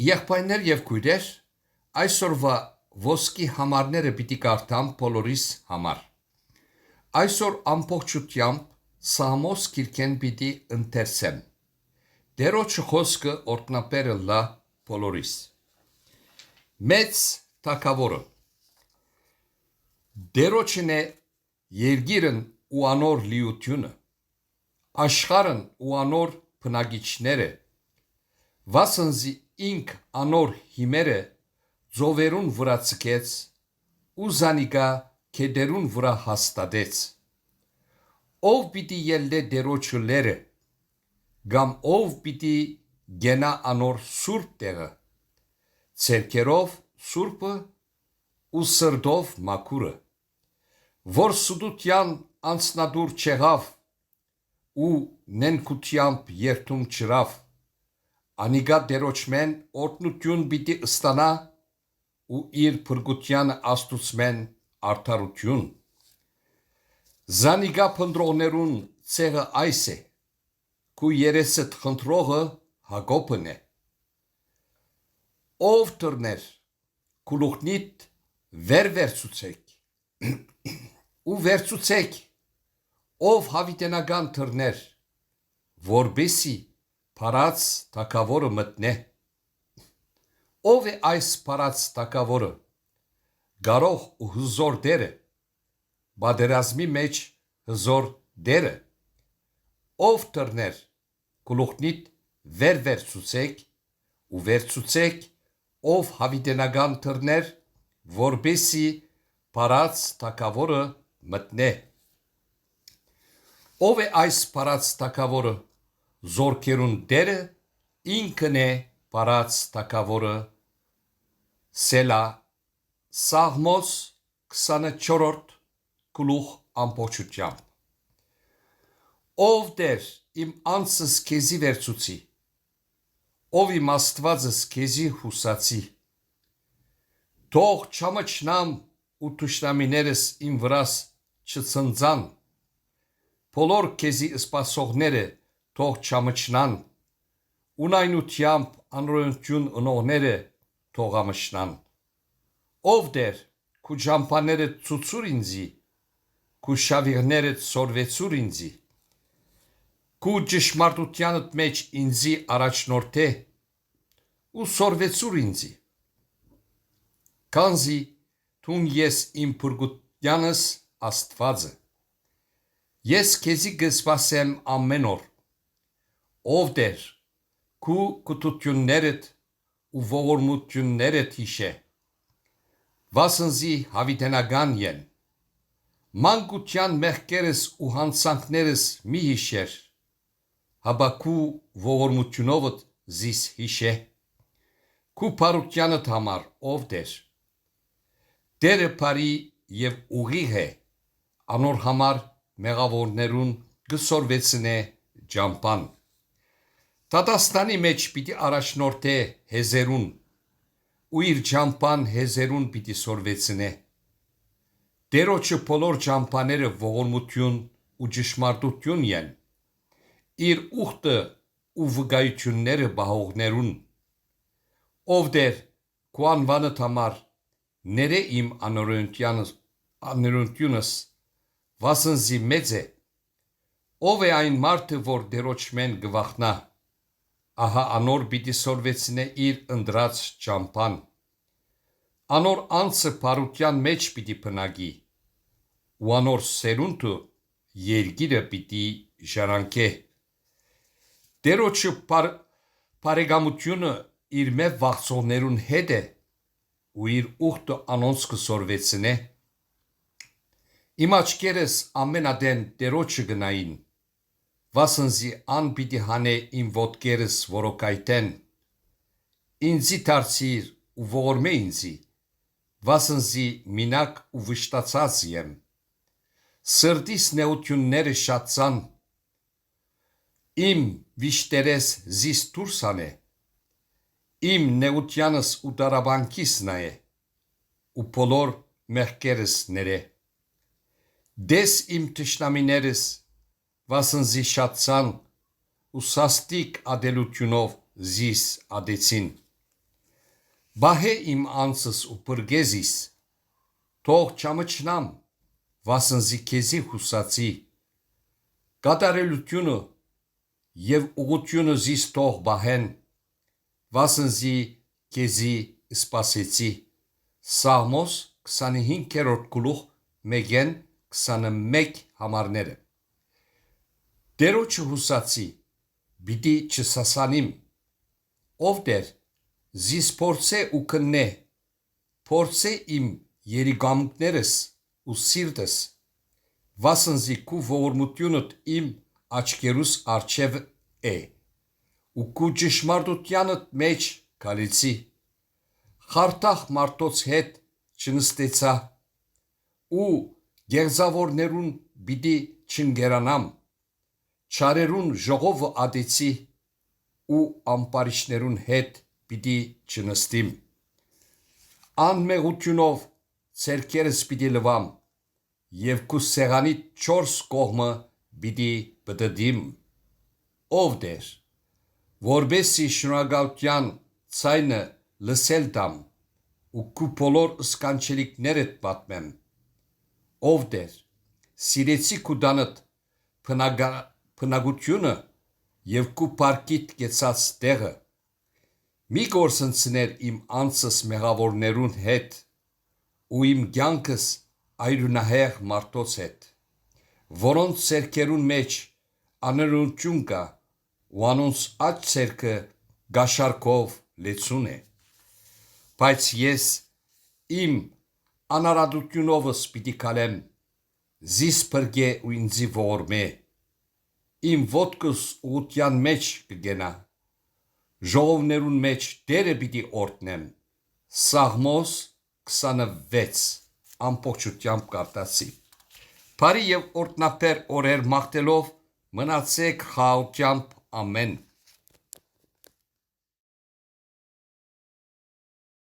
Եղբայրներ եւ քույրեր, այսօրվա ոսկի համարները պիտի կարդամ բոլորիս համար։ Այսօր ամբողջությամբ Սամոս քիրքեն պիտի ընթերցեմ։ Տերոջ խոսքը օրտնապերը լա բոլորիս։ Մեծ թագավորը Տերոջն է երկիրն ու անոր լիությունը, աշխարհն ու անոր բնակիչները, վասնզի ինք անոր հիմերը ծովերուն վրա ցկեց ու զանիկա քեդերուն վրա հաստատեց։ Ով պիտի ելլե Տերոջը լերը, կամ ով պիտի գենա անոր սուրբ տեղը, ցերկերով սուրբը ու սրդով մաքուրը, որ սուդության անցնադուր չեղավ ու նենքությամբ երթում չրավ, անիգա Տերոջմեն օրտնություն պիտի ստանա ու իր փրկության աստուծմեն արդարություն։ Զանիգա փնտրողներուն ցեղը այս է, քու երեսը խնդրողը Հակոբն է։ Ով դռներ, գլուխնիդ վերցուցեք ու վերցուցեք, ով հավիտենական դռներ, որբեսի փարած թագավորը մտնե։ Ով է այս փարած թագավորը, գարող ու հզոր դերը, բادرազմի մեջ հզոր դերը, ով դռներ, գլուխնիդ վերցուցեք ու վերցուցեք, ով հավիտենական դռներ, որբեսի փարած թագավորը մտնե։ Ով է այս փարած թագավորը, զորքերուն դերը, ինքն է փարած թագավորը։ Սելա, Սաղմոս 24-րդ գլուխ ամբողջությամբ։ Ով Տեր, իմ անձս քեզի վերցուցի, ով իմ Աստվածս քեզի հուսացի, թող չամչնամ ու թշնամիներս իմ վրաս չցնցան, բոլոր քեզի սպասողները թող չամչնան, ունայնությամբ անօրենություն ունողները թող ամչնան։ Ով Տեր, քու ճամփաները ցուցուր ինձի, քու շավիղները սորվեցուր ինձի, քու ճշմարտությանդ մեջ ինձի առաջնորդե ու սորվեցուր ինձի։ Քանզի թուն ես իմ փրկությանս Աստվածը, ես քեզի կսպասեմ ամեն օր։ Ով Տեր, քու կտություններդ ու ողորմություններդ հիշե, վասնզի հավիտենական են, մանկության մեղքերս ու հանցանքներս մի հիշեր, հաբա քու ողորմությունովդ զիս հիշե, քու փարությանդ համար, ով Տեր։ Տերը բարի եւ ուղիղ է, անոր համար մեղավորներուն կսորվեցնե ճամփան։ Տատաստանի մեջ պիտի առաջնորդե հեզերուն ու իր ճամփան հեզերուն պիտի սորվեցնե։ Տերոջը բոլոր ճամփաները ողորմություն ու ճշմարտություն են, իր ուխտը ու վկայությունները բահողներուն։ Ով Տեր, քու անվանդ համար ներե իմ անօրենությունս, վասնզի մեծ է։ Ով է այն մարդը, որ Տերոջմեն գվախնա, ահա անոր պիտի սորվեցնե իր ընտրած ճամփան։ Անոր անձը բարության մեջ պիտի բնակի, ու անոր սերունդը երկիրը պիտի ժառանգե։ Տերոջը բարեկամությունը իր մեծ վախցողներուն հետ է, ու իր ուխտը անոնց կսորվեցնե։ Իմ աչքերս ամենադեն Տերոջը գնային, վասնզի ան պիտի հանե իմ ոտքերս որոկայտեն։ Ինձի դարձիր ու ողորմե ինձի, վասնզի մինակ ու վշտացած եմ։ Սրտիս նեղությունները շատցան, իմ վիշտերես զիս դուրս անե, իմ նեղությանս ու դարաբանքիս նայե, ու բոլոր մեղքերս ներե։ Դես իմ թշնամիներս, վասնզի շատցան ու սաստիկ ադելությունով զիս ադեցին։ Բահե իմ անցս ու պրգեզիս, թող չամչնամ, վասնզի քեզի հուսացի, կատարելությունը և ուղությունը զիս թող բահեն, վասնզի քեզի սպասեցի։ Սաղմոս 25-րդ գլուխ 1-ն 21 համարները։ Տերոջը հուսացի, պիտի չսասանիմ, ով դեր, զիս փորձե ու քննե, փորձե իմ երիկամքներս ու սիրտս, վասնզի քու ողորմությունդ իմ աչքերուս առջև է, ու քու ճշմարտությանդ մեջ գալեցի, խարդախ մարդոց հետ չնստեցա, ու գեղձավորներուն պիտի չընկերանամ, չարերուն ժողովը ատեցի, ու ամպարիչներուն հետ պիտի չնստիմ, անմեղությունով ձեռքերս պիտի լվամ, և քու սեղանիդ 4 կողմը պիտի պտտիմ, ով դեր, որպեսզի շնորհակալության ձայնը լսել տամ, ու քու բոլոր սքանչելիքներդ պատմեմ, ով դեր, սիրեցի քու տանդ բնակությունը և քու փառքիդ կեցած տեղը, մի գործընծներ իմ անձս մեղավորներուն հետ, ու իմ կյանքս այրունահեղ մարդոց հետ, որոնց ձեռքերուն մեջ անօրենություն կա, ու անոնց աջ ձեռքը գաշարկով լեցուն է, բայց ես իմ անարատությունովս պիտի քալեմ, զիս փրկե ու ինձի ողորմե, իմ ոտքս ուղղության մեջ կգենա, ժողովներուն մեջ Տերը պիտի օրհնեմ։ Սաղմոս 26 ամբողջությամբ կարտացի։ Բարի և օրհնաբեր օրեր մաղթելով մնացեք խաղաղությամբ, ամեն։